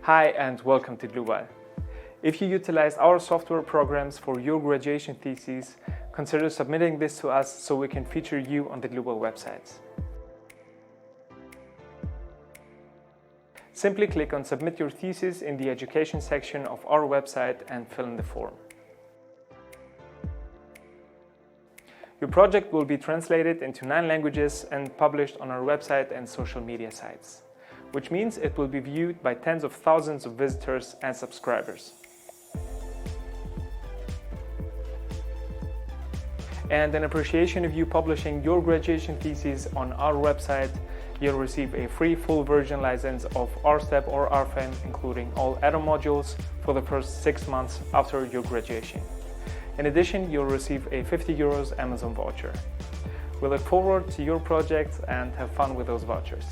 Hi and welcome to Dlubal. If you utilize our software programs for your graduation thesis, consider submitting this to us so we can feature you on the Dlubal websites. Simply click on Submit Your Thesis in the Education section of our website and fill in the form. Your project will be translated into 9 languages and published on our website and social media sites, which means it will be viewed by tens of thousands of visitors and subscribers. And in appreciation of you publishing your graduation thesis on our website, you'll receive a free full version license of RSTEP or RFM, including all add-on modules for the first 6 months after your graduation. In addition, you'll receive a €50 Amazon voucher. We look forward to your project and have fun with those vouchers.